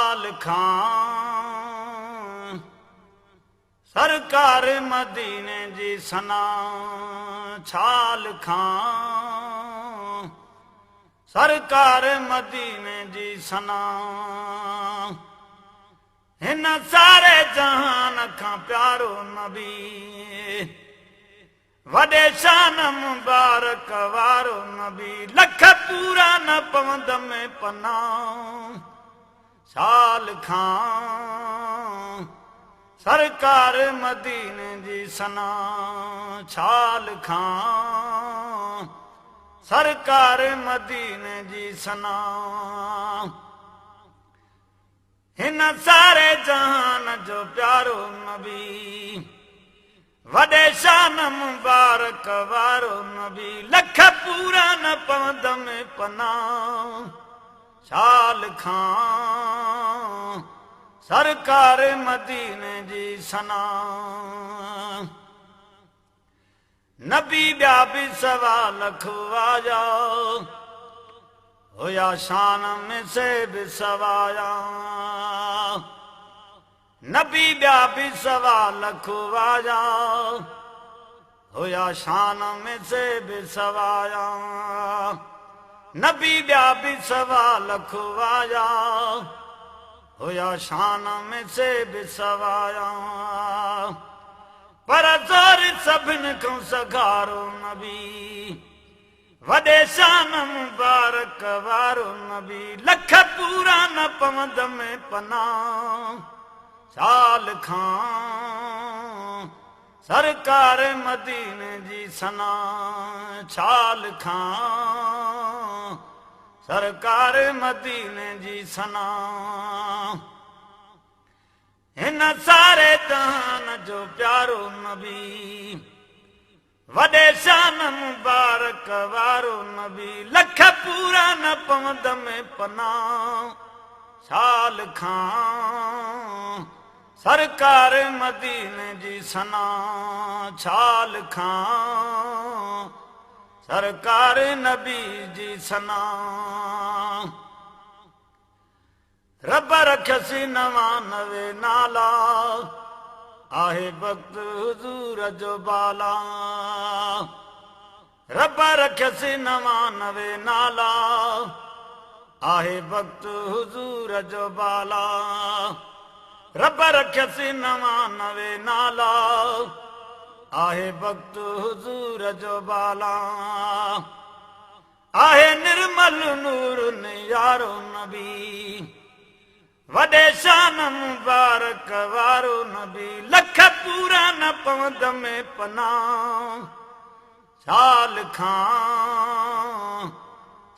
साल खां सरकार मदीने जी सना छाल खां सरकार मदीने जी सना हिन सारे जहान खां प्यारो नबी वॾे शान मुबारक वारो नबी लख पूरा न पवंद में पना साल खां सरकार मदीने जी सना छाल खां सरकार मदीने जी सना हिन सारे जहान जो प्यारो नबी वॾे शान मुबारक वारो नबी लख पूरा न पवंद में पना साल खां सरकार मदीने जी सना नबी ॿिया बि सवा लख वाया होया शान में से बि सवाया नबी ॿिया बि सवा लख वाया होया शान में से बि सवाया नबी ॿिया बि सवा लख वाया होया शान में से बि सवाया पर ज़ोर सभिनि खां सगारो नबी वॾे शान मुबारक वारो नबी लख पूरा न पवंद में पना साल खां सरकार मदीने जी सना छाल खां सरकार मदीने जी सना हिन सारे जहान जो प्यारो नबी वॾे शान मुबारक वारो नबी लख पूरा न पवंद में पना साल खां सरकार मदीने जी सना छाल खां सरकार नबी जी सना रब रखसी 99 नाला आहे वक्त हुजूर जो बाला रब रखसी 99 नाला आहे वक्त हुजूर जो बाला रब रखसी 99 नाला आहे वक्त हुजूर जो बाला आहे निर्मल नूर यारो नबी वॾे शान मुबारक वारो नबी लख पूरा न पवंद में पना साल खां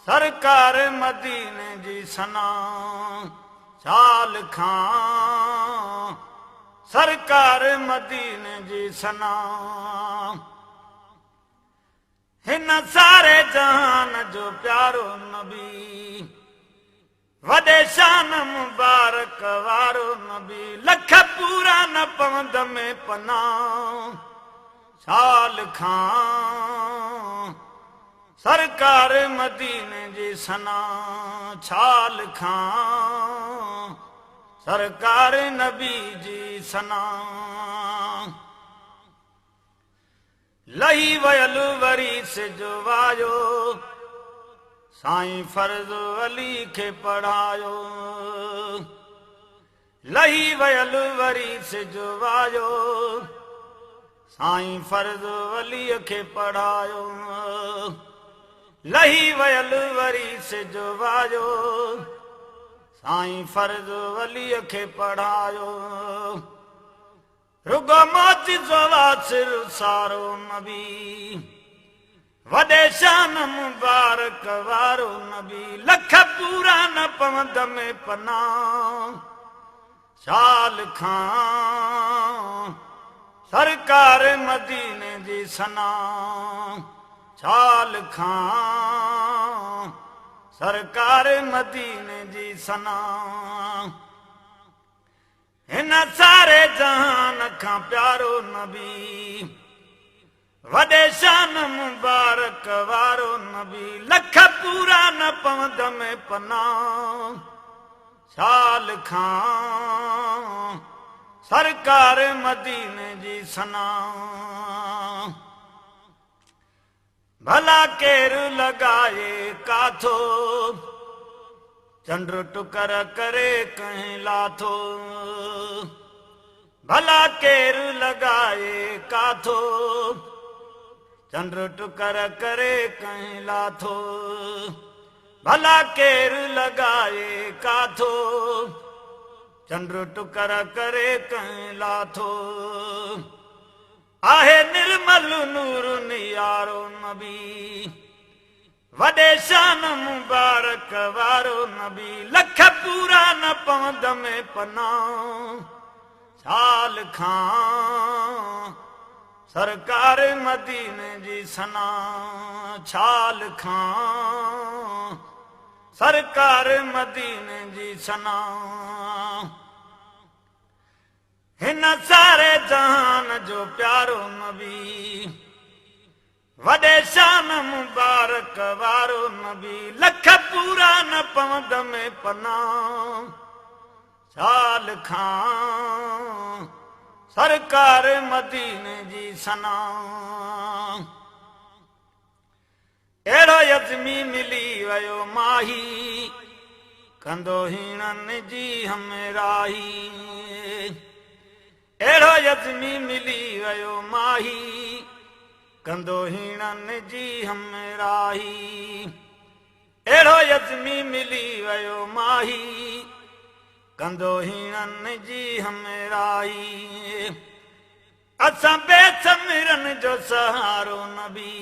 सरकार मदीने जी सना साल खां सरकार मदीने जी सना हिन सारे जहान जो प्यारो नबी वॾे शान मुबारक वारो नबी लख पूरा न पवंद में पना साल खां सरकार मदीने जी सना छाल खां सरकार नबी जी सना लही वयल वरी से जो वायो साईं फर्ज़ अली खे पढ़ायो लही वयल वरी से जो वायो साईं फर्ज़ अली खे पढ़ायो लही वयल वरी से जो वायो साईं फर्ज़ अली खे पढ़ायो रुगो मोजिज़ो वासिर सारो नबी वॾे शान मुबारक वारो नबी लख पूरा न पवंद में पना साल खां सरकार मदीने जी सना छाल खां सरकार मदीने जी सना हिन सारे जहान खां प्यारो नबी वॾे शान मुबारक वारो नबी लख पूरा न पवंद में पना साल खां सरकार मदीने जी सना भला केरु लगाए काथो चंद्र टुकर करे कहीं लाथो भला केरु लगाए काथो चंद्र टुकर करे कहीं लाथो भला केरु लगाए काथो चंद्र टुकर करे कहीं लाथो आहे निर्मल नूर नियारो नबी वडे शान मुबारक वारो नबी लख पूरा न पवंद में पना साल खां सरकार मदीने जी सना छाल खां सरकार मदीने जी सना हिन सारे जहान जो प्यारो नबी वडे शान मुबारक वारो नबी लख पूरा न पवंद में पना साल खां सरकार मदीने जी सना एड़ो यज़मी मिली वयो माही कंदो हीणन जी हमराही एड़ो यज़मी मिली वयो माही कंदो हीणन जी हमराही एड़ो यज़मी मिली वयो माही कंदो हीणन जी हमराही असां बेसमिरन जो सहारो नबी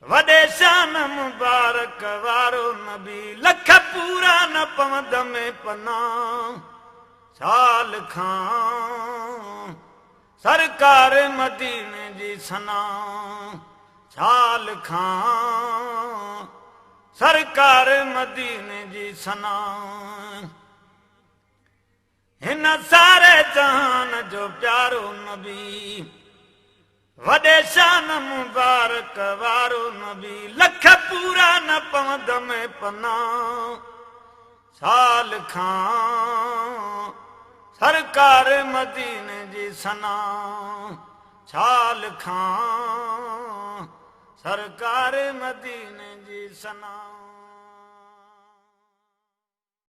वडे शान मुबारक वारो नबी लख पूरा न पवंद में पना साल खां सरकार मदीने जी सना साल खां सरकार मदीने जी सना हिन सारे जहान जो प्यारो नबी वडे शान मुबारक वारो नबी लख पूरा न पवंद में पना साल खां सरकार मदीने जी सना साल खां सरकार मदीने जी सना।